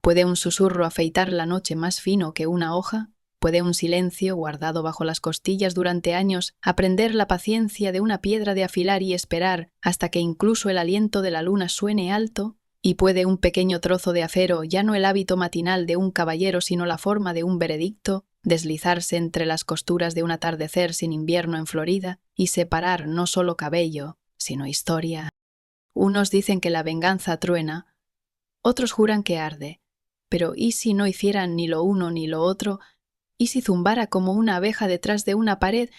¿Puede un susurro afeitar la noche más fino que una hoja? ¿Puede un silencio, guardado bajo las costillas durante años, aprender la paciencia de una piedra de afilar y esperar hasta que incluso el aliento de la luna suene alto? ¿Y puede un pequeño trozo de acero, ya no el hábito matinal de un caballero sino la forma de un veredicto, deslizarse entre las costuras de un atardecer sin invierno en Florida y separar no solo cabello, sino historia? Unos dicen que la venganza truena, otros juran que arde. Pero ¿y si no hicieran ni lo uno ni lo otro? ¿Y si zumbara como una abeja detrás de una pared,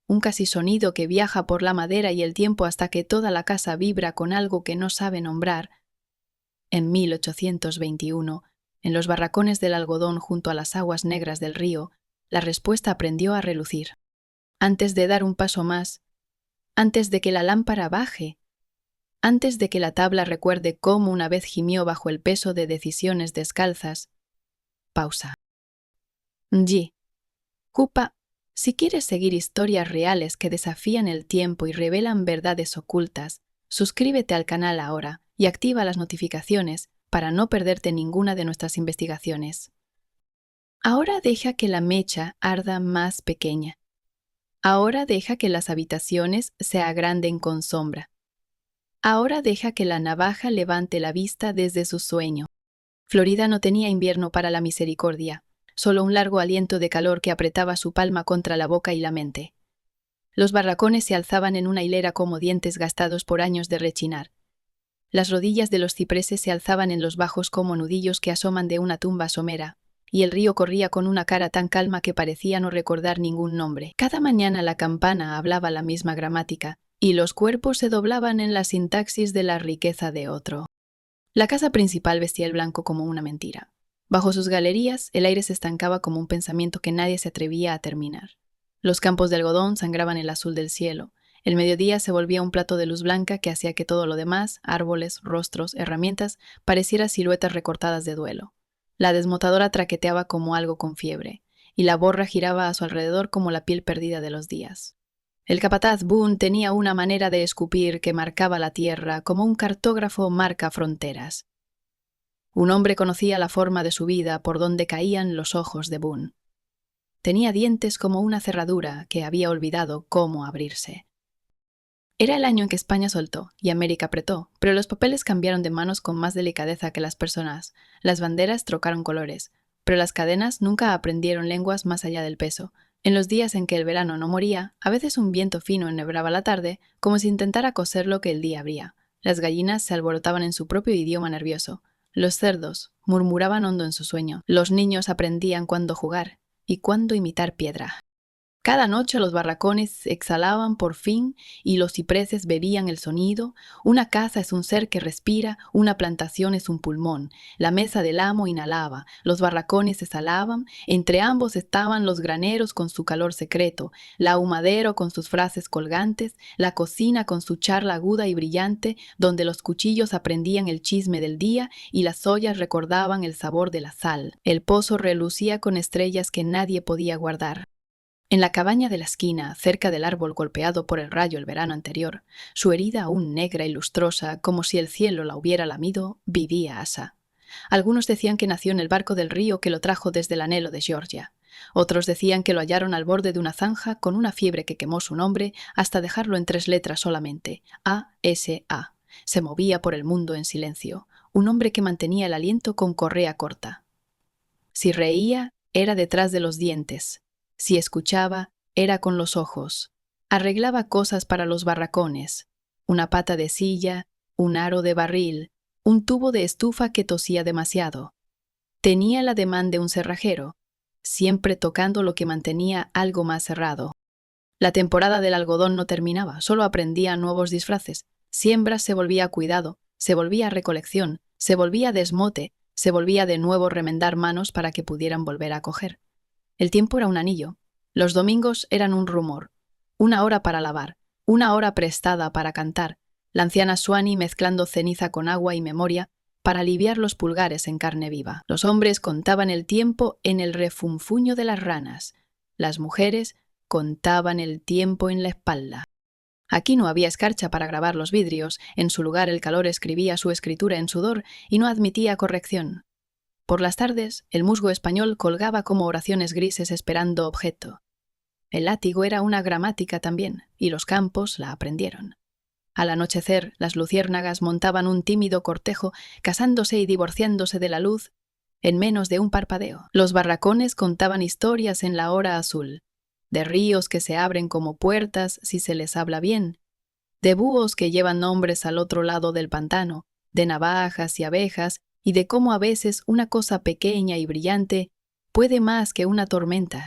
un casi sonido que viaja por la madera y el tiempo hasta que toda la casa vibra con algo que no sabe nombrar? En 1821, en los barracones del algodón junto a las aguas negras del río, la respuesta aprendió a relucir. Antes de dar un paso más, antes de que la lámpara baje, antes de que la tabla recuerde cómo una vez gimió bajo el peso de decisiones descalzas, pausa. G. Cupa, si quieres seguir historias reales que desafían el tiempo y revelan verdades ocultas, suscríbete al canal ahora y activa las notificaciones para no perderte ninguna de nuestras investigaciones. Ahora deja que la mecha arda más pequeña. Ahora deja que las habitaciones se agranden con sombra. Ahora deja que la navaja levante la vista desde su sueño. Florida no tenía invierno para la misericordia, solo un largo aliento de calor que apretaba su palma contra la boca y la mente. Los barracones se alzaban en una hilera como dientes gastados por años de rechinar. Las rodillas de los cipreses se alzaban en los bajos como nudillos que asoman de una tumba somera, y el río corría con una cara tan calma que parecía no recordar ningún nombre. Cada mañana la campana hablaba la misma gramática, y los cuerpos se doblaban en la sintaxis de la riqueza de otro. La casa principal vestía el blanco como una mentira. Bajo sus galerías, el aire se estancaba como un pensamiento que nadie se atrevía a terminar. Los campos de algodón sangraban el azul del cielo. El mediodía se volvía un plato de luz blanca que hacía que todo lo demás, árboles, rostros, herramientas, pareciera siluetas recortadas de duelo. La desmotadora traqueteaba como algo con fiebre, y la borra giraba a su alrededor como la piel perdida de los días. El capataz Boone tenía una manera de escupir que marcaba la tierra como un cartógrafo marca fronteras. Un hombre conocía la forma de su vida por donde caían los ojos de Boone. Tenía dientes como una cerradura que había olvidado cómo abrirse. Era el año en que España soltó y América apretó, pero los papeles cambiaron de manos con más delicadeza que las personas. Las banderas trocaron colores, pero las cadenas nunca aprendieron lenguas más allá del peso. En los días en que el verano no moría, a veces un viento fino enhebraba la tarde, como si intentara coser lo que el día abría. Las gallinas se alborotaban en su propio idioma nervioso. Los cerdos murmuraban hondo en su sueño. Los niños aprendían cuándo jugar y cuándo imitar piedra. Cada noche los barracones exhalaban por fin y los cipreses bebían el sonido. Una casa es un ser que respira, una plantación es un pulmón. La mesa del amo inhalaba, los barracones exhalaban, entre ambos estaban los graneros con su calor secreto, la ahumadero con sus frases colgantes, la cocina con su charla aguda y brillante, donde los cuchillos aprendían el chisme del día y las ollas recordaban el sabor de la sal. El pozo relucía con estrellas que nadie podía guardar. En la cabaña de la esquina, cerca del árbol golpeado por el rayo el verano anterior, su herida aún negra y lustrosa, como si el cielo la hubiera lamido, vivía Asa. Algunos decían que nació en el barco del río que lo trajo desde el anhelo de Georgia. Otros decían que lo hallaron al borde de una zanja con una fiebre que quemó su nombre hasta dejarlo en 3 letras solamente, A-S-A. Se movía por el mundo en silencio, un hombre que mantenía el aliento con correa corta. Si reía, era detrás de los dientes. Si escuchaba, era con los ojos. Arreglaba cosas para los barracones. Una pata de silla, un aro de barril, un tubo de estufa que tosía demasiado. Tenía el ademán de un cerrajero, siempre tocando lo que mantenía algo más cerrado. La temporada del algodón no terminaba, solo aprendía nuevos disfraces. Siembra se volvía cuidado, se volvía recolección, se volvía desmote, se volvía de nuevo remendar manos para que pudieran volver a coger. El tiempo era un anillo. Los domingos eran un rumor. 1 hora para lavar, 1 hora prestada para cantar. La anciana Swanee mezclando ceniza con agua y memoria para aliviar los pulgares en carne viva. Los hombres contaban el tiempo en el refunfuño de las ranas. Las mujeres contaban el tiempo en la espalda. Aquí no había escarcha para grabar los vidrios. En su lugar el calor escribía su escritura en sudor y no admitía corrección. Por las tardes, el musgo español colgaba como oraciones grises esperando objeto. El látigo era una gramática también, y los campos la aprendieron. Al anochecer, las luciérnagas montaban un tímido cortejo, casándose y divorciándose de la luz en menos de un parpadeo. Los barracones contaban historias en la hora azul, de ríos que se abren como puertas si se les habla bien, de búhos que llevan nombres al otro lado del pantano, de navajas y abejas, y de cómo a veces una cosa pequeña y brillante puede más que una tormenta.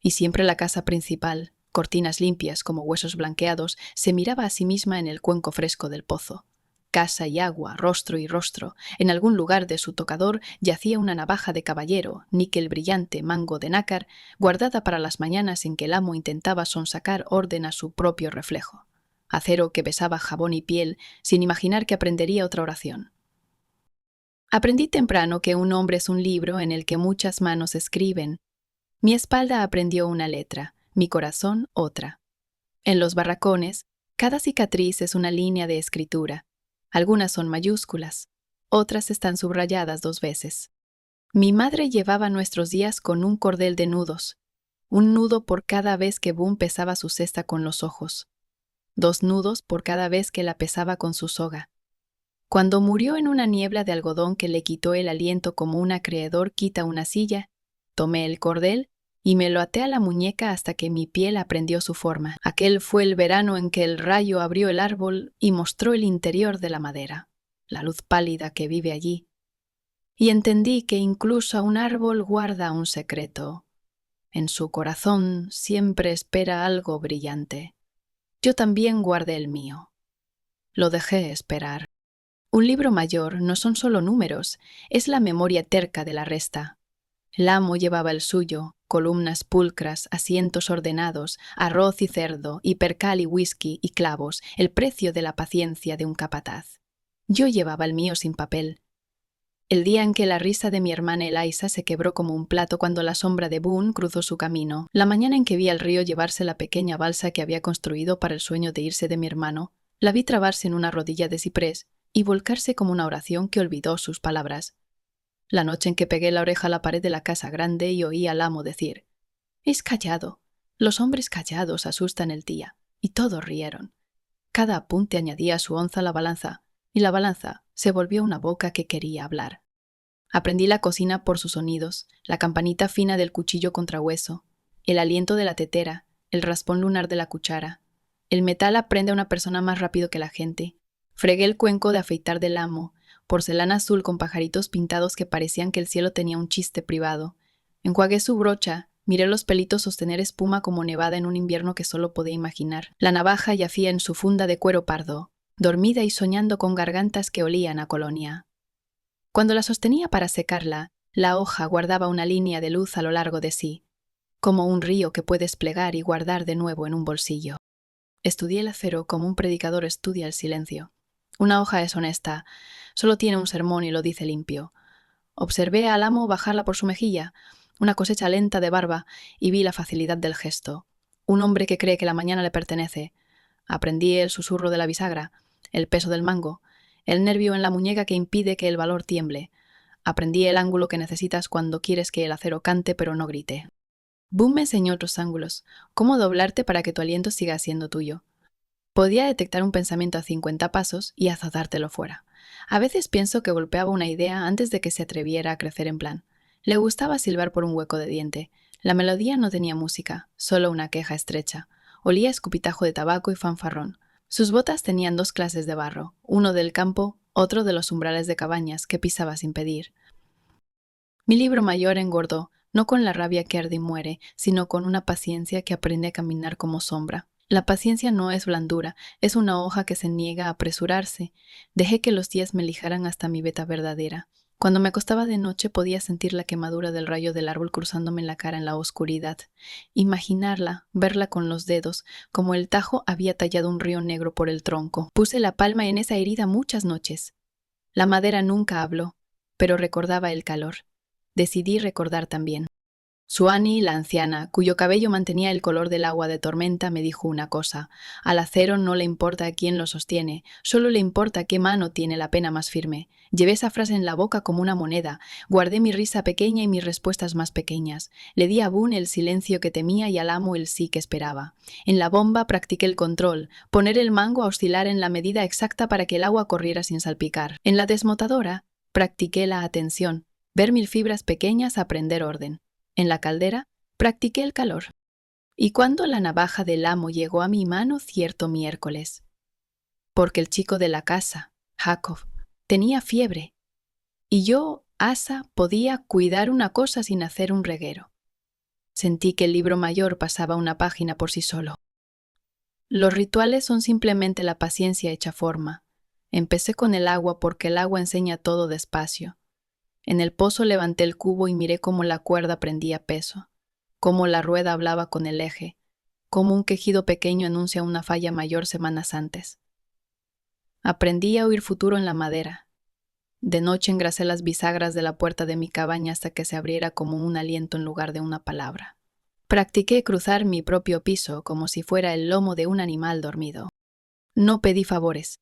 Y siempre la casa principal, cortinas limpias como huesos blanqueados, se miraba a sí misma en el cuenco fresco del pozo. Casa y agua, rostro y rostro. En algún lugar de su tocador yacía una navaja de caballero, níquel brillante, mango de nácar, guardada para las mañanas en que el amo intentaba sonsacar orden a su propio reflejo. Acero que besaba jabón y piel, sin imaginar que aprendería otra oración. Aprendí temprano que un hombre es un libro en el que muchas manos escriben. Mi espalda aprendió una letra, mi corazón otra. En los barracones, cada cicatriz es una línea de escritura. Algunas son mayúsculas, otras están subrayadas 2 veces. Mi madre llevaba nuestros días con un cordel de nudos, un nudo por cada vez que Boom pesaba su cesta con los ojos, 2 nudos por cada vez que la pesaba con su soga. Cuando murió en una niebla de algodón que le quitó el aliento como un acreedor quita una silla, tomé el cordel y me lo até a la muñeca hasta que mi piel aprendió su forma. Aquel fue el verano en que el rayo abrió el árbol y mostró el interior de la madera, la luz pálida que vive allí. Y entendí que incluso un árbol guarda un secreto. En su corazón siempre espera algo brillante. Yo también guardé el mío. Lo dejé esperar. Un libro mayor no son solo números, es la memoria terca de la resta. El amo llevaba el suyo, columnas pulcras, asientos ordenados, arroz y cerdo, y percal y whisky y clavos, el precio de la paciencia de un capataz. Yo llevaba el mío sin papel. El día en que la risa de mi hermana Eliza se quebró como un plato cuando la sombra de Boone cruzó su camino, la mañana en que vi al río llevarse la pequeña balsa que había construido para el sueño de irse de mi hermano, la vi trabarse en una rodilla de ciprés y volcarse como una oración que olvidó sus palabras. La noche en que pegué la oreja a la pared de la casa grande y oí al amo decir: «Es callado. Los hombres callados asustan el día». Y todos rieron. Cada apunte añadía su onza a la balanza, y la balanza se volvió una boca que quería hablar. Aprendí la cocina por sus sonidos, la campanita fina del cuchillo contra hueso, el aliento de la tetera, el raspón lunar de la cuchara. El metal aprende a una persona más rápido que la gente. Fregué el cuenco de afeitar del amo, porcelana azul con pajaritos pintados que parecían que el cielo tenía un chiste privado. Enjuagué su brocha, miré los pelitos sostener espuma como nevada en un invierno que solo podía imaginar. La navaja yacía en su funda de cuero pardo, dormida y soñando con gargantas que olían a colonia. Cuando la sostenía para secarla, la hoja guardaba una línea de luz a lo largo de sí, como un río que puedes plegar y guardar de nuevo en un bolsillo. Estudié el acero como un predicador estudia el silencio. Una hoja es honesta, solo tiene un sermón y lo dice limpio. Observé al amo bajarla por su mejilla, una cosecha lenta de barba, y vi la facilidad del gesto. Un hombre que cree que la mañana le pertenece. Aprendí el susurro de la bisagra, el peso del mango, el nervio en la muñeca que impide que el valor tiemble. Aprendí el ángulo que necesitas cuando quieres que el acero cante pero no grite. Boom me enseñó otros ángulos, cómo doblarte para que tu aliento siga siendo tuyo. Podía detectar un pensamiento a 50 pasos y azotártelo fuera. A veces pienso que golpeaba una idea antes de que se atreviera a crecer en plan. Le gustaba silbar por un hueco de diente. La melodía no tenía música, solo una queja estrecha. Olía a escupitajo de tabaco y fanfarrón. Sus botas tenían 2 clases de barro, uno del campo, otro de los umbrales de cabañas que pisaba sin pedir. Mi libro mayor engordó, no con la rabia que arde y muere, sino con una paciencia que aprende a caminar como sombra. La paciencia no es blandura, es una hoja que se niega a apresurarse. Dejé que los días me lijaran hasta mi veta verdadera. Cuando me acostaba de noche podía sentir la quemadura del rayo del árbol cruzándome en la cara en la oscuridad. Imaginarla, verla con los dedos, como el tajo había tallado un río negro por el tronco. Puse la palma en esa herida muchas noches. La madera nunca habló, pero recordaba el calor. Decidí recordar también. Suani, la anciana, cuyo cabello mantenía el color del agua de tormenta, me dijo una cosa: al acero no le importa a quién lo sostiene, solo le importa qué mano tiene la pena más firme. Llevé esa frase en la boca como una moneda, guardé mi risa pequeña y mis respuestas más pequeñas. Le di a Boone el silencio que temía y al amo el sí que esperaba. En la bomba practiqué el control, poner el mango a oscilar en la medida exacta para que el agua corriera sin salpicar. En la desmotadora practiqué la atención, ver mil fibras pequeñas, aprender orden. En la caldera practiqué el calor. Y cuando la navaja del amo llegó a mi mano cierto miércoles, porque el chico de la casa, Jacob, tenía fiebre, y yo, Asa, podía cuidar una cosa sin hacer un reguero. Sentí que el libro mayor pasaba una página por sí solo. Los rituales son simplemente la paciencia hecha forma. Empecé con el agua porque el agua enseña todo despacio. En el pozo levanté el cubo y miré cómo la cuerda prendía peso, cómo la rueda hablaba con el eje, cómo un quejido pequeño anuncia una falla mayor semanas antes. Aprendí a oír futuro en la madera. De noche engrasé las bisagras de la puerta de mi cabaña hasta que se abriera como un aliento en lugar de una palabra. Practiqué cruzar mi propio piso como si fuera el lomo de un animal dormido. No pedí favores.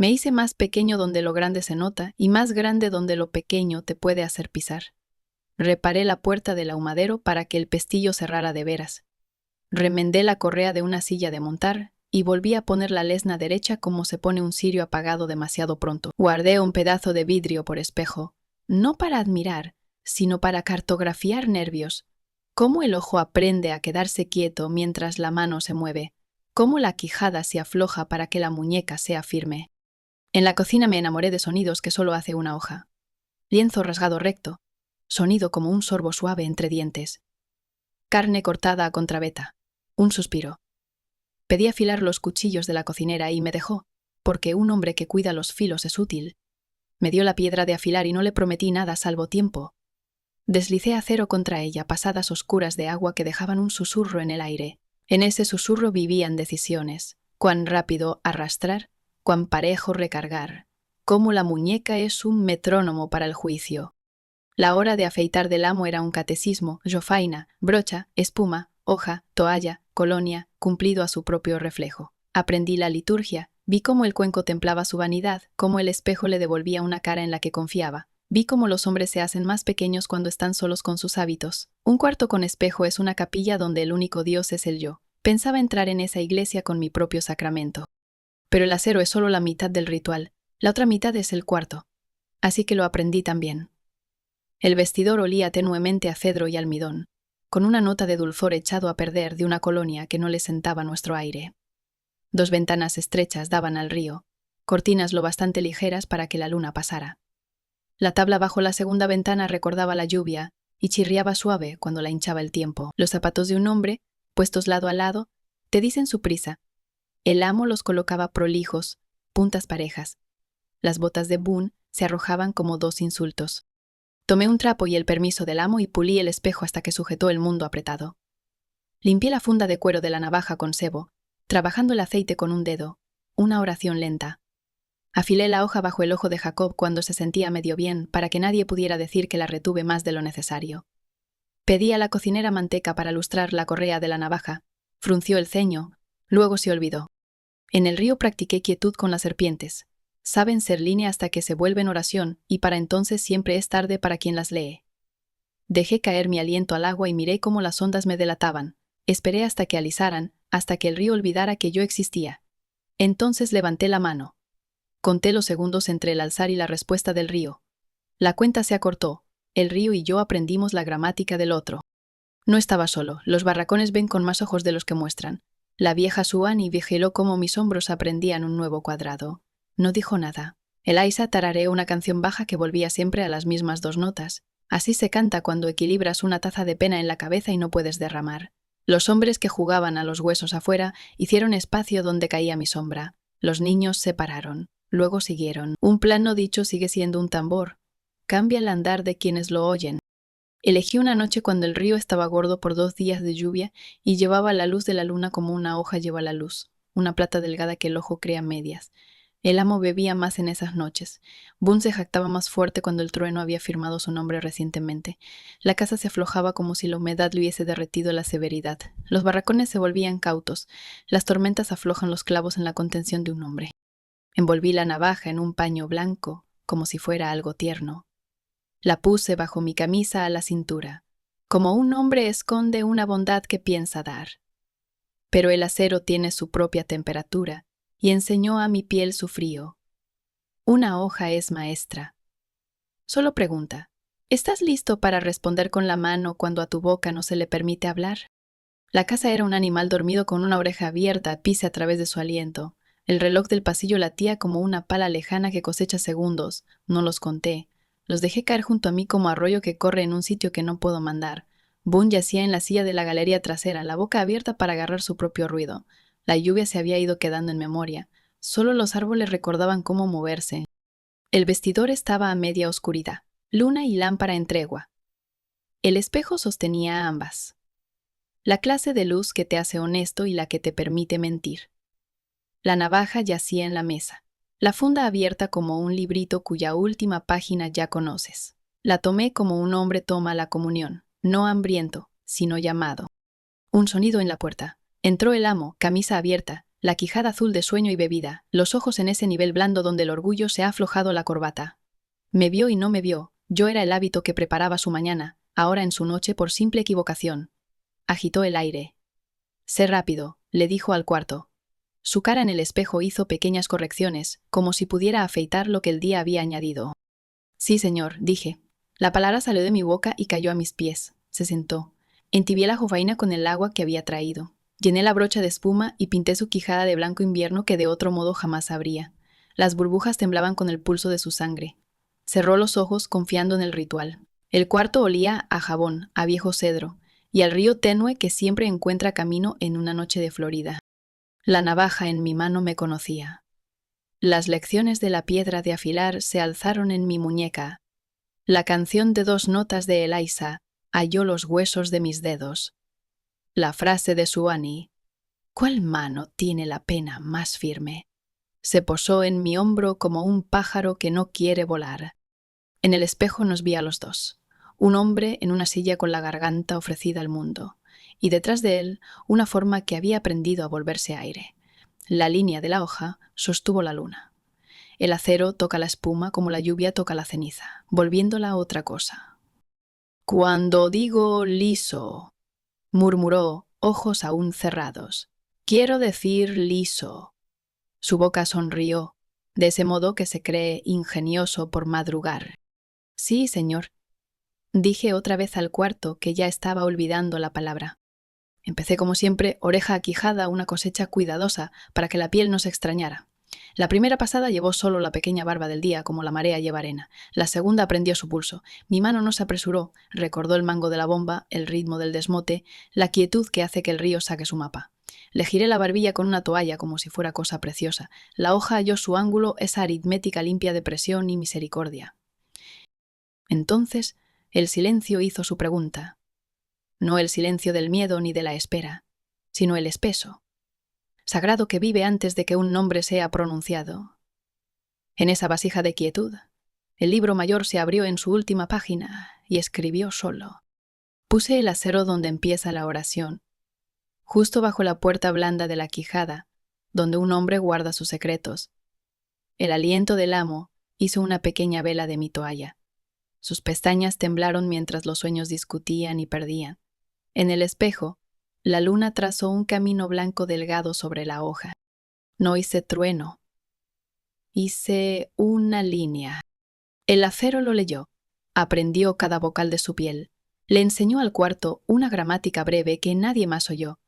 Me hice más pequeño donde lo grande se nota y más grande donde lo pequeño te puede hacer pisar. Reparé la puerta del ahumadero para que el pestillo cerrara de veras. Remendé la correa de una silla de montar y volví a poner la lesna derecha como se pone un cirio apagado demasiado pronto. Guardé un pedazo de vidrio por espejo, no para admirar, sino para cartografiar nervios. Cómo el ojo aprende a quedarse quieto mientras la mano se mueve, cómo la quijada se afloja para que la muñeca sea firme. En la cocina me enamoré de sonidos que solo hace una hoja. Lienzo rasgado recto, sonido como un sorbo suave entre dientes. Carne cortada a contraveta, un suspiro. Pedí afilar los cuchillos de la cocinera y me dejó, porque un hombre que cuida los filos es útil. Me dio la piedra de afilar y no le prometí nada salvo tiempo. Deslicé acero contra ella, pasadas oscuras de agua que dejaban un susurro en el aire. En ese susurro vivían decisiones. Cuán rápido arrastrar, cuán parejo recargar. Cómo la muñeca es un metrónomo para el juicio. La hora de afeitar del amo era un catecismo, jofaina, brocha, espuma, hoja, toalla, colonia, cumplido a su propio reflejo. Aprendí la liturgia, vi cómo el cuenco templaba su vanidad, cómo el espejo le devolvía una cara en la que confiaba. Vi cómo los hombres se hacen más pequeños cuando están solos con sus hábitos. Un cuarto con espejo es una capilla donde el único Dios es el yo. Pensaba entrar en esa iglesia con mi propio sacramento. Pero el acero es solo la mitad del ritual, la otra mitad es el cuarto. Así que lo aprendí también. El vestidor olía tenuemente a cedro y almidón, con una nota de dulzor echado a perder de una colonia que no le sentaba nuestro aire. 2 ventanas estrechas daban al río, cortinas lo bastante ligeras para que la luna pasara. La tabla bajo la segunda ventana recordaba la lluvia y chirriaba suave cuando la hinchaba el tiempo. Los zapatos de un hombre, puestos lado a lado, te dicen su prisa. El amo los colocaba prolijos, puntas parejas. Las botas de Boone se arrojaban como 2 insultos. Tomé un trapo y el permiso del amo y pulí el espejo hasta que sujetó el mundo apretado. Limpié la funda de cuero de la navaja con sebo, trabajando el aceite con un dedo, una oración lenta. Afilé la hoja bajo el ojo de Jacob cuando se sentía medio bien, para que nadie pudiera decir que la retuve más de lo necesario. Pedí a la cocinera manteca para lustrar la correa de la navaja. Frunció el ceño, luego se olvidó. En el río practiqué quietud con las serpientes. Saben ser línea hasta que se vuelven oración, y para entonces siempre es tarde para quien las lee. Dejé caer mi aliento al agua y miré cómo las ondas me delataban. Esperé hasta que alisaran, hasta que el río olvidara que yo existía. Entonces levanté la mano. Conté los segundos entre el alzar y la respuesta del río. La cuenta se acortó. El río y yo aprendimos la gramática del otro. No estaba solo. Los barracones ven con más ojos de los que muestran. La vieja Suani vigiló cómo mis hombros aprendían un nuevo cuadrado. No dijo nada. Eliza tarareó una canción baja que volvía siempre a las mismas 2 notas. Así se canta cuando equilibras una taza de pena en la cabeza y no puedes derramar. Los hombres que jugaban a los huesos afuera hicieron espacio donde caía mi sombra. Los niños se pararon. Luego siguieron. Un plan no dicho sigue siendo un tambor. Cambia el andar de quienes lo oyen. Elegí una noche cuando el río estaba gordo por 2 días de lluvia y llevaba la luz de la luna como una hoja lleva la luz, una plata delgada que el ojo crea medias. El amo bebía más en esas noches. Boone se jactaba más fuerte cuando el trueno había firmado su nombre recientemente. La casa se aflojaba como si la humedad le hubiese derretido la severidad. Los barracones se volvían cautos. Las tormentas aflojan los clavos en la contención de un hombre. Envolví la navaja en un paño blanco, como si fuera algo tierno. La puse bajo mi camisa a la cintura, como un hombre esconde una bondad que piensa dar. Pero el acero tiene su propia temperatura, y enseñó a mi piel su frío. Una hoja es maestra. Solo pregunta, ¿estás listo para responder con la mano cuando a tu boca no se le permite hablar? La casa era un animal dormido con una oreja abierta, pise a través de su aliento. El reloj del pasillo latía como una pala lejana que cosecha segundos. No los conté. Los dejé caer junto a mí como arroyo que corre en un sitio que no puedo mandar. Boone yacía en la silla de la galería trasera, la boca abierta para agarrar su propio ruido. La lluvia se había ido quedando en memoria. Solo los árboles recordaban cómo moverse. El vestidor estaba a media oscuridad, luna y lámpara en tregua. El espejo sostenía ambas. La clase de luz que te hace honesto y la que te permite mentir. La navaja yacía en la mesa, la funda abierta como un librito cuya última página ya conoces. La tomé como un hombre toma la comunión, no hambriento, sino llamado. Un sonido en la puerta. Entró el amo, camisa abierta, la quijada azul de sueño y bebida, los ojos en ese nivel blando donde el orgullo se ha aflojado la corbata. Me vio y no me vio, yo era el hábito que preparaba su mañana, ahora en su noche por simple equivocación. Agitó el aire. Sé rápido, le dijo al cuarto. Su cara en el espejo hizo pequeñas correcciones, como si pudiera afeitar lo que el día había añadido. Sí, señor, dije. La palabra salió de mi boca y cayó a mis pies. Se sentó. Entibié la jofaina con el agua que había traído. Llené la brocha de espuma y pinté su quijada de blanco invierno que de otro modo jamás habría. Las burbujas temblaban con el pulso de su sangre. Cerró los ojos confiando en el ritual. El cuarto olía a jabón, a viejo cedro, y al río tenue que siempre encuentra camino en una noche de Florida. La navaja en mi mano me conocía. Las lecciones de la piedra de afilar se alzaron en mi muñeca. La canción de 2 notas de Eliza halló los huesos de mis dedos. La frase de Suani, ¿cuál mano tiene la pena más firme?, se posó en mi hombro como un pájaro que no quiere volar. En el espejo nos vi a los dos. Un hombre en una silla con la garganta ofrecida al mundo, y detrás de él una forma que había aprendido a volverse aire. La línea de la hoja sostuvo la luna. El acero toca la espuma como la lluvia toca la ceniza, volviéndola otra cosa. Cuando digo liso, murmuró, ojos aún cerrados, quiero decir liso. Su boca sonrió, de ese modo que se cree ingenioso por madrugar. Sí, señor. Dije otra vez al cuarto, que ya estaba olvidando la palabra. Empecé como siempre, oreja a quijada, una cosecha cuidadosa para que la piel no se extrañara. La primera pasada llevó solo la pequeña barba del día, como la marea lleva arena. La segunda aprendió su pulso. Mi mano no se apresuró, recordó el mango de la bomba, el ritmo del desmote, la quietud que hace que el río saque su mapa. Le giré la barbilla con una toalla como si fuera cosa preciosa. La hoja halló su ángulo, esa aritmética limpia de presión y misericordia. Entonces, el silencio hizo su pregunta. No el silencio del miedo ni de la espera, sino el espeso, sagrado que vive antes de que un nombre sea pronunciado. En esa vasija de quietud, el libro mayor se abrió en su última página y escribió solo. Puse el acero donde empieza la oración, justo bajo la puerta blanda de la quijada, donde un hombre guarda sus secretos. El aliento del amo hizo una pequeña vela de mi toalla. Sus pestañas temblaron mientras los sueños discutían y perdían. En el espejo, la luna trazó un camino blanco delgado sobre la hoja. No hice trueno. Hice una línea. El acero lo leyó. Aprendió cada vocal de su piel. Le enseñó al cuarto una gramática breve que nadie más oyó.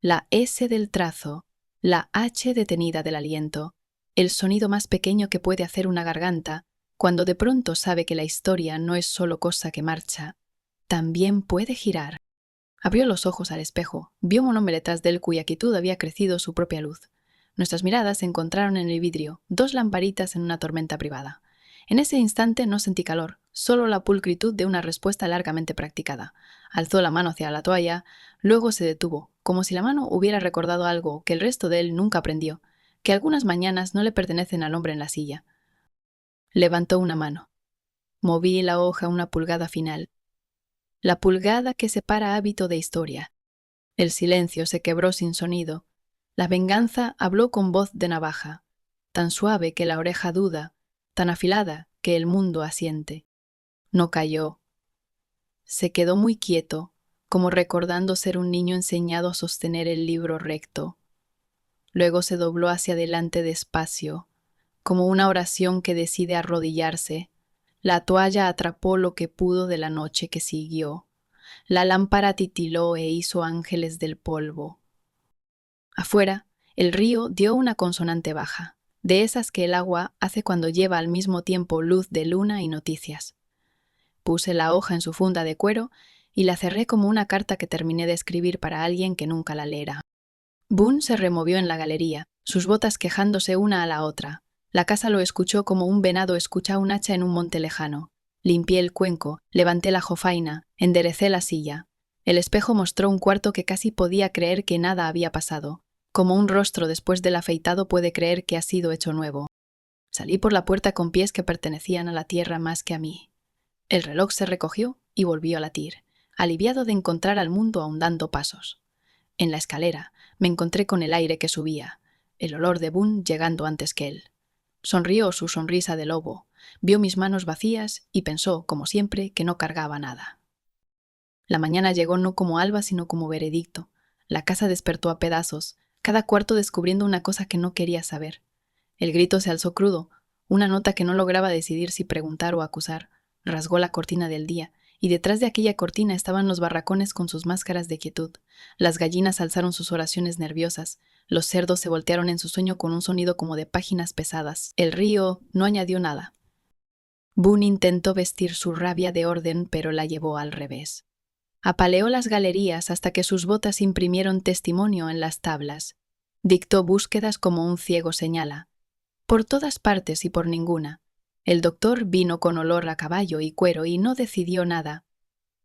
La S del trazo, la H detenida del aliento, el sonido más pequeño que puede hacer una garganta, cuando de pronto sabe que la historia no es solo cosa que marcha, también puede girar. Abrió los ojos al espejo, vio un hombre detrás de él cuya quietud había crecido su propia luz. Nuestras miradas se encontraron en el vidrio, 2 lamparitas en una tormenta privada. En ese instante no sentí calor, solo la pulcritud de una respuesta largamente practicada. Alzó la mano hacia la toalla, luego se detuvo, como si la mano hubiera recordado algo que el resto de él nunca aprendió. que algunas mañanas no le pertenecen al hombre en la silla. Levantó una mano. Moví la hoja una pulgada final. La pulgada que separa hábito de historia. El silencio se quebró sin sonido. La venganza habló con voz de navaja, tan suave que la oreja duda, tan afilada que el mundo asiente. No cayó. Se quedó muy quieto, como recordando ser un niño enseñado a sostener el libro recto. Luego se dobló hacia adelante despacio, como una oración que decide arrodillarse. La toalla atrapó lo que pudo de la noche que siguió. La lámpara titiló e hizo ángeles del polvo. Afuera, el río dio una consonante baja, de esas que el agua hace cuando lleva al mismo tiempo luz de luna y noticias. Puse la hoja en su funda de cuero y la cerré como una carta que terminé de escribir para alguien que nunca la leerá. Boone se removió en la galería, sus botas quejándose una a la otra. La casa lo escuchó como un venado escucha un hacha en un monte lejano. Limpié el cuenco, levanté la jofaina, enderecé la silla. El espejo mostró un cuarto que casi podía creer que nada había pasado, como un rostro después del afeitado puede creer que ha sido hecho nuevo. Salí por la puerta con pies que pertenecían a la tierra más que a mí. El reloj se recogió y volvió a latir, aliviado de encontrar al mundo aún dando pasos. En la escalera me encontré con el aire que subía, el olor de Boone llegando antes que él. Sonrió su sonrisa de lobo, vio mis manos vacías y pensó, como siempre, que no cargaba nada. La mañana llegó no como alba, sino como veredicto. La casa despertó a pedazos, cada cuarto descubriendo una cosa que no quería saber. El grito se alzó crudo, una nota que no lograba decidir si preguntar o acusar. Rasgó la cortina del día, y detrás de aquella cortina estaban los barracones con sus máscaras de quietud. Las gallinas alzaron sus oraciones nerviosas, los cerdos se voltearon en su sueño con un sonido como de páginas pesadas. El río no añadió nada. Boone intentó vestir su rabia de orden, pero la llevó al revés. Apaleó las galerías hasta que sus botas imprimieron testimonio en las tablas. Dictó búsquedas como un ciego señala. Por todas partes y por ninguna. El doctor vino con olor a caballo y cuero y no decidió nada.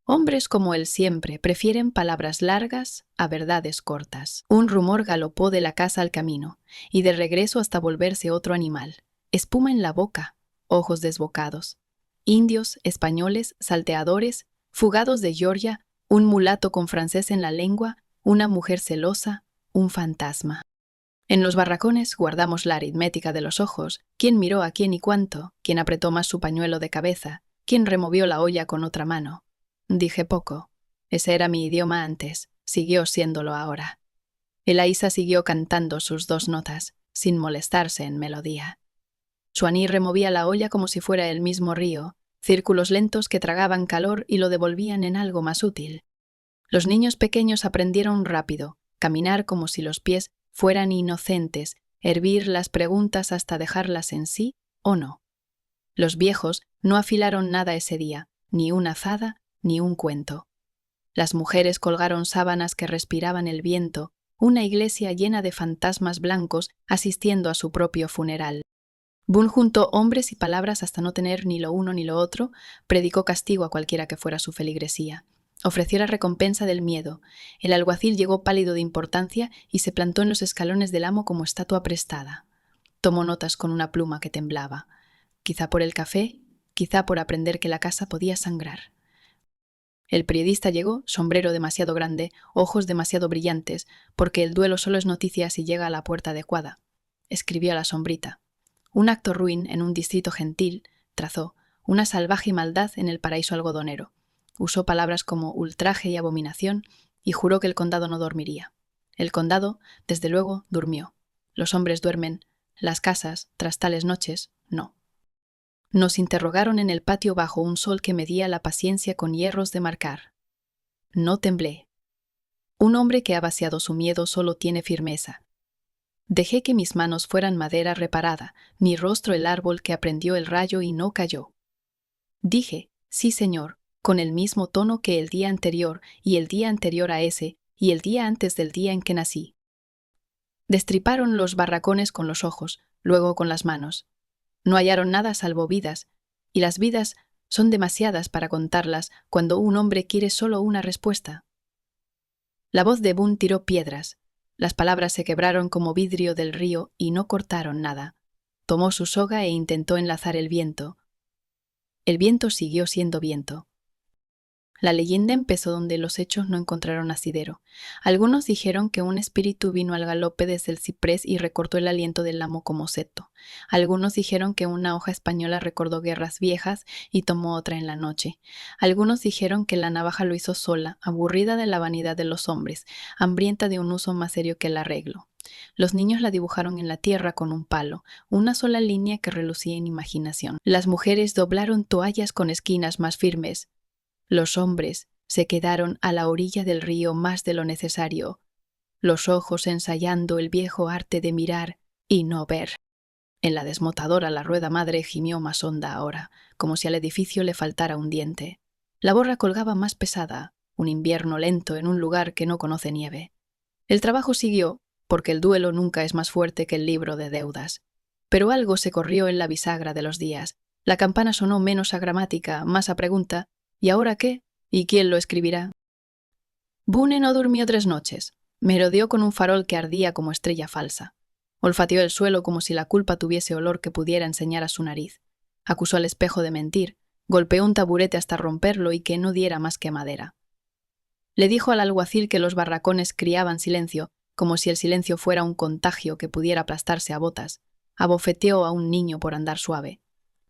Hombres como él siempre prefieren palabras largas a verdades cortas. Un rumor galopó de la casa al camino, y de regreso hasta volverse otro animal. Espuma en la boca, ojos desbocados. Indios, españoles, salteadores, fugados de Georgia, un mulato con francés en la lengua, una mujer celosa, un fantasma. En los barracones guardamos la aritmética de los ojos, quién miró a quién y cuánto, quién apretó más su pañuelo de cabeza, quién removió la olla con otra mano. Dije poco. Ese era mi idioma antes, siguió siéndolo ahora. Eloísa siguió cantando sus dos notas, sin molestarse en melodía. Suaní removía la olla como si fuera el mismo río, círculos lentos que tragaban calor y lo devolvían en algo más útil. Los niños pequeños aprendieron rápido, caminar como si los pies fueran inocentes, hervir las preguntas hasta dejarlas en sí o no. Los viejos no afilaron nada ese día, ni una azada, ni un cuento. Las mujeres colgaron sábanas que respiraban el viento, una iglesia llena de fantasmas blancos asistiendo a su propio funeral. Boone juntó hombres y palabras hasta no tener ni lo uno ni lo otro, predicó castigo a cualquiera que fuera su feligresía. Ofreció la recompensa del miedo. El alguacil llegó pálido de importancia y se plantó en los escalones del amo como estatua prestada. Tomó notas con una pluma que temblaba. Quizá por el café, quizá por aprender que la casa podía sangrar. El periodista llegó, sombrero demasiado grande, ojos demasiado brillantes, porque el duelo solo es noticia si llega a la puerta adecuada. Escribió a la sombrita. Un acto ruin en un distrito gentil, trazó, una salvaje maldad en el paraíso algodonero. Usó palabras como ultraje y abominación y juró que el condado no dormiría. El condado, desde luego, durmió. Los hombres duermen, las casas, tras tales noches, no. Nos interrogaron en el patio bajo un sol que medía la paciencia con hierros de marcar. No temblé. Un hombre que ha vaciado su miedo solo tiene firmeza. Dejé que mis manos fueran madera reparada, mi rostro el árbol que aprendió el rayo y no cayó. Dije, sí señor, con el mismo tono que el día anterior y el día anterior a ese y el día antes del día en que nací. Destriparon los barracones con los ojos, luego con las manos. No hallaron nada salvo vidas, y las vidas son demasiadas para contarlas cuando un hombre quiere solo una respuesta. La voz de Boone tiró piedras. Las palabras se quebraron como vidrio del río y no cortaron nada. Tomó su soga e intentó enlazar el viento. El viento siguió siendo viento. La leyenda empezó donde los hechos no encontraron asidero. Algunos dijeron que un espíritu vino al galope desde el ciprés y recortó el aliento del amo como seto. Algunos dijeron que una hoja española recordó guerras viejas y tomó otra en la noche. Algunos dijeron que la navaja lo hizo sola, aburrida de la vanidad de los hombres, hambrienta de un uso más serio que el arreglo. Los niños la dibujaron en la tierra con un palo, una sola línea que relucía en imaginación. Las mujeres doblaron toallas con esquinas más firmes. Los hombres se quedaron a la orilla del río más de lo necesario, los ojos ensayando el viejo arte de mirar y no ver. En la desmotadora la rueda madre gimió más honda ahora, como si al edificio le faltara un diente. La borra colgaba más pesada, un invierno lento en un lugar que no conoce nieve. El trabajo siguió, porque el duelo nunca es más fuerte que el libro de deudas. Pero algo se corrió en la bisagra de los días. La campana sonó menos a gramática, más a pregunta. ¿Y ahora qué? ¿Y quién lo escribirá? Boone no durmió 3 noches. Merodeó con un farol que ardía como estrella falsa. Olfateó el suelo como si la culpa tuviese olor que pudiera enseñar a su nariz. Acusó al espejo de mentir. Golpeó un taburete hasta romperlo y que no diera más que madera. Le dijo al alguacil que los barracones criaban silencio, como si el silencio fuera un contagio que pudiera aplastarse a botas. Abofeteó a un niño por andar suave.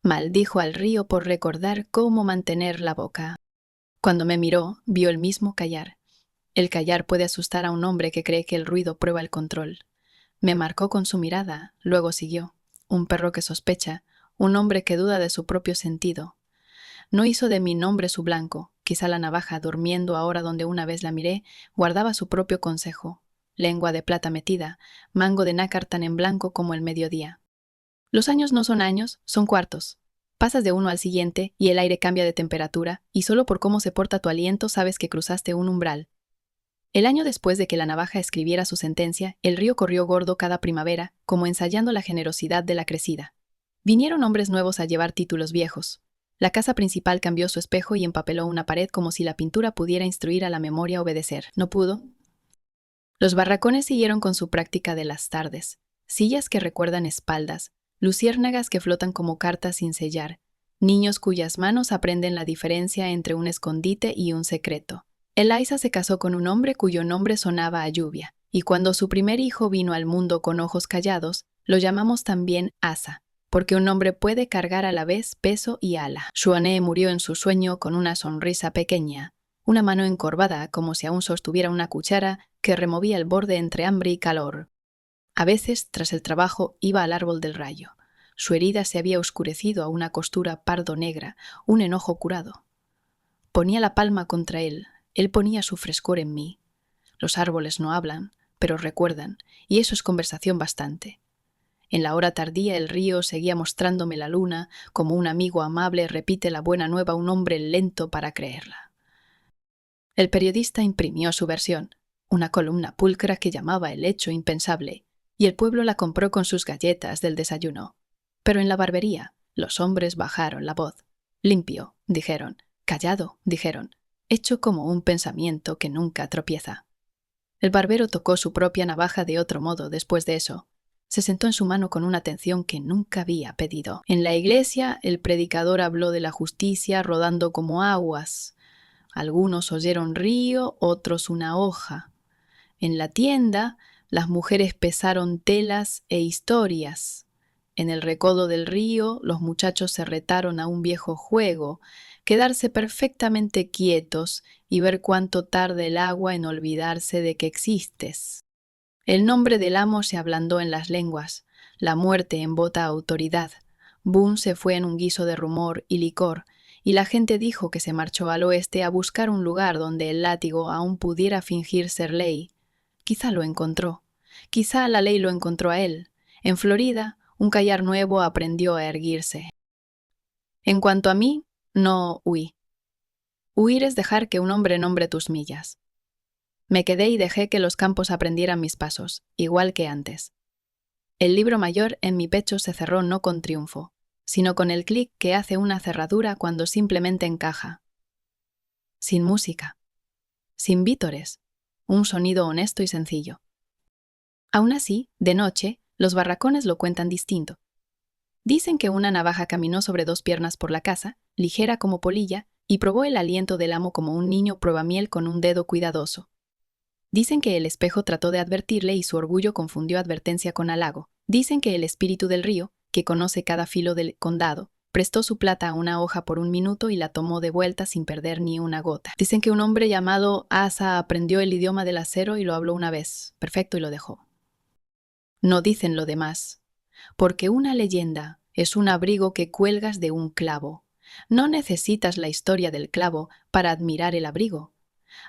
Maldijo al río por recordar cómo mantener la boca. Cuando me miró, vio el mismo callar. El callar puede asustar a un hombre que cree que el ruido prueba el control. Me marcó con su mirada, luego siguió. Un perro que sospecha, un hombre que duda de su propio sentido. No hizo de mi nombre su blanco. Quizá la navaja, durmiendo ahora donde una vez la miré, guardaba su propio consejo. Lengua de plata metida, mango de nácar tan en blanco como el mediodía. Los años no son años, son cuartos. Pasas de uno al siguiente y el aire cambia de temperatura, y solo por cómo se porta tu aliento sabes que cruzaste un umbral. El año después de que la navaja escribiera su sentencia, el río corrió gordo cada primavera, como ensayando la generosidad de la crecida. Vinieron hombres nuevos a llevar títulos viejos. La casa principal cambió su espejo y empapeló una pared como si la pintura pudiera instruir a la memoria a obedecer. No pudo. Los barracones siguieron con su práctica de las tardes. Sillas que recuerdan espaldas, luciérnagas que flotan como cartas sin sellar, niños cuyas manos aprenden la diferencia entre un escondite y un secreto. Eliza se casó con un hombre cuyo nombre sonaba a lluvia, y cuando su primer hijo vino al mundo con ojos callados, lo llamamos también Asa, porque un hombre puede cargar a la vez peso y ala. Shuané murió en su sueño con una sonrisa pequeña, una mano encorvada como si aún sostuviera una cuchara que removía el borde entre hambre y calor. A veces, tras el trabajo, iba al árbol del rayo. Su herida se había oscurecido a una costura pardo-negra, un enojo curado. Ponía la palma contra él ponía su frescor en mí. Los árboles no hablan, pero recuerdan, y eso es conversación bastante. En la hora tardía el río seguía mostrándome la luna, como un amigo amable repite la buena nueva a un hombre lento para creerla. El periodista imprimió su versión, una columna pulcra que llamaba el hecho impensable, y el pueblo la compró con sus galletas del desayuno. Pero en la barbería, los hombres bajaron la voz. Limpio, dijeron. Callado, dijeron. Hecho como un pensamiento que nunca tropieza. El barbero tocó su propia navaja de otro modo después de eso. Se sentó en su mano con una atención que nunca había pedido. En la iglesia, el predicador habló de la justicia rodando como aguas. Algunos oyeron río, otros una hoja. En la tienda, las mujeres pesaron telas e historias. En el recodo del río, los muchachos se retaron a un viejo juego, quedarse perfectamente quietos y ver cuánto tarda el agua en olvidarse de que existes. El nombre del amo se ablandó en las lenguas, la muerte embota autoridad. Boone se fue en un guiso de rumor y licor, y la gente dijo que se marchó al oeste a buscar un lugar donde el látigo aún pudiera fingir ser ley. Quizá lo encontró. Quizá la ley lo encontró a él. En Florida, un callar nuevo aprendió a erguirse. En cuanto a mí, no huí. Huir es dejar que un hombre nombre tus millas. Me quedé y dejé que los campos aprendieran mis pasos, igual que antes. El libro mayor en mi pecho se cerró no con triunfo, sino con el clic que hace una cerradura cuando simplemente encaja. Sin música. Sin vítores. Un sonido honesto y sencillo. Aún así, de noche, los barracones lo cuentan distinto. Dicen que una navaja caminó sobre dos piernas por la casa, ligera como polilla, y probó el aliento del amo como un niño prueba miel con un dedo cuidadoso. Dicen que el espejo trató de advertirle y su orgullo confundió advertencia con halago. Dicen que el espíritu del río, que conoce cada filo del condado, prestó su plata a una hoja por un minuto y la tomó de vuelta sin perder ni una gota. Dicen que un hombre llamado Asa aprendió el idioma del acero y lo habló una vez, perfecto, y lo dejó. No dicen lo demás, porque una leyenda es un abrigo que cuelgas de un clavo. No necesitas la historia del clavo para admirar el abrigo.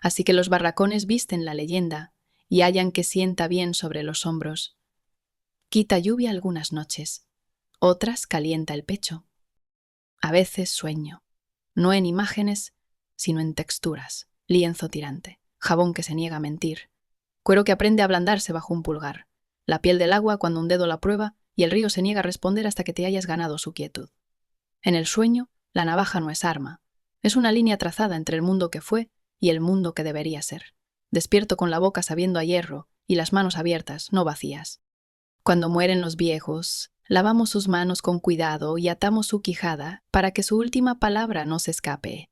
Así que los barracones visten la leyenda y hallan que sienta bien sobre los hombros. Quita lluvia algunas noches, otras calienta el pecho. A veces sueño, no en imágenes, sino en texturas, lienzo tirante, jabón que se niega a mentir, cuero que aprende a ablandarse bajo un pulgar, la piel del agua cuando un dedo la prueba y el río se niega a responder hasta que te hayas ganado su quietud. En el sueño, la navaja no es arma, es una línea trazada entre el mundo que fue y el mundo que debería ser. Despierto con la boca sabiendo a hierro y las manos abiertas, no vacías. Cuando mueren los viejos, lavamos sus manos con cuidado y atamos su quijada para que su última palabra no se escape.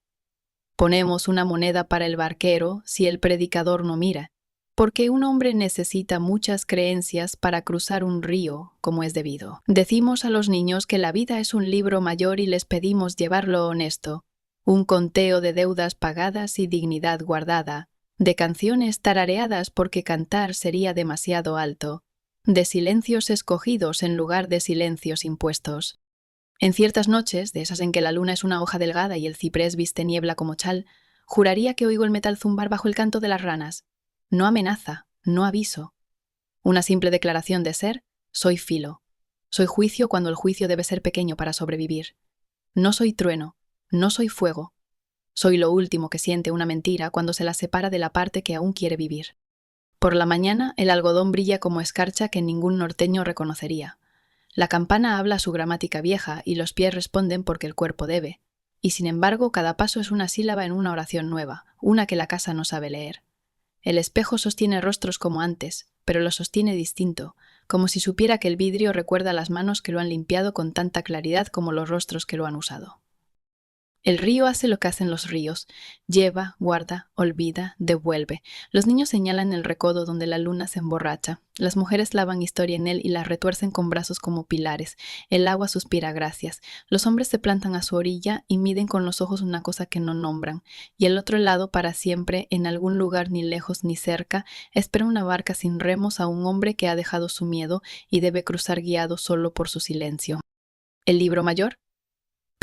Ponemos una moneda para el barquero si el predicador no mira, porque un hombre necesita muchas creencias para cruzar un río como es debido. Decimos a los niños que la vida es un libro mayor y les pedimos llevarlo honesto, un conteo de deudas pagadas y dignidad guardada, de canciones tarareadas porque cantar sería demasiado alto, de silencios escogidos en lugar de silencios impuestos. En ciertas noches, de esas en que la luna es una hoja delgada y el ciprés viste niebla como chal, juraría que oigo el metal zumbar bajo el canto de las ranas. No amenaza, no aviso. Una simple declaración de ser, soy filo. Soy juicio cuando el juicio debe ser pequeño para sobrevivir. No soy trueno, no soy fuego. Soy lo último que siente una mentira cuando se la separa de la parte que aún quiere vivir. Por la mañana el algodón brilla como escarcha que ningún norteño reconocería. La campana habla su gramática vieja y los pies responden porque el cuerpo debe. Y sin embargo cada paso es una sílaba en una oración nueva, una que la casa no sabe leer. El espejo sostiene rostros como antes, pero los sostiene distinto, como si supiera que el vidrio recuerda las manos que lo han limpiado con tanta claridad como los rostros que lo han usado. El río hace lo que hacen los ríos, lleva, guarda, olvida, devuelve. Los niños señalan el recodo donde la luna se emborracha. Las mujeres lavan historia en él y la retuercen con brazos como pilares. El agua suspira gracias. Los hombres se plantan a su orilla y miden con los ojos una cosa que no nombran. Y el otro lado, para siempre, en algún lugar ni lejos ni cerca, espera una barca sin remos a un hombre que ha dejado su miedo y debe cruzar guiado solo por su silencio. El libro mayor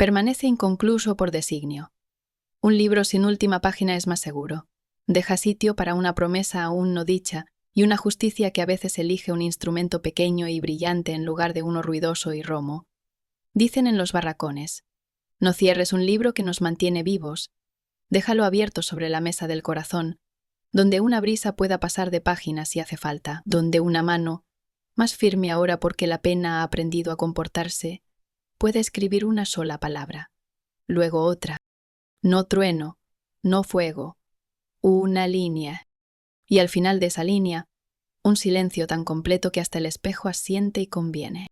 permanece inconcluso por designio. Un libro sin última página es más seguro. Deja sitio para una promesa aún no dicha y una justicia que a veces elige un instrumento pequeño y brillante en lugar de uno ruidoso y romo. Dicen en los barracones, no cierres un libro que nos mantiene vivos. Déjalo abierto sobre la mesa del corazón, donde una brisa pueda pasar de páginas si hace falta, donde una mano, más firme ahora porque la pena ha aprendido a comportarse, puede escribir una sola palabra, luego otra, no trueno, no fuego, una línea, y al final de esa línea, un silencio tan completo que hasta el espejo asiente y conviene.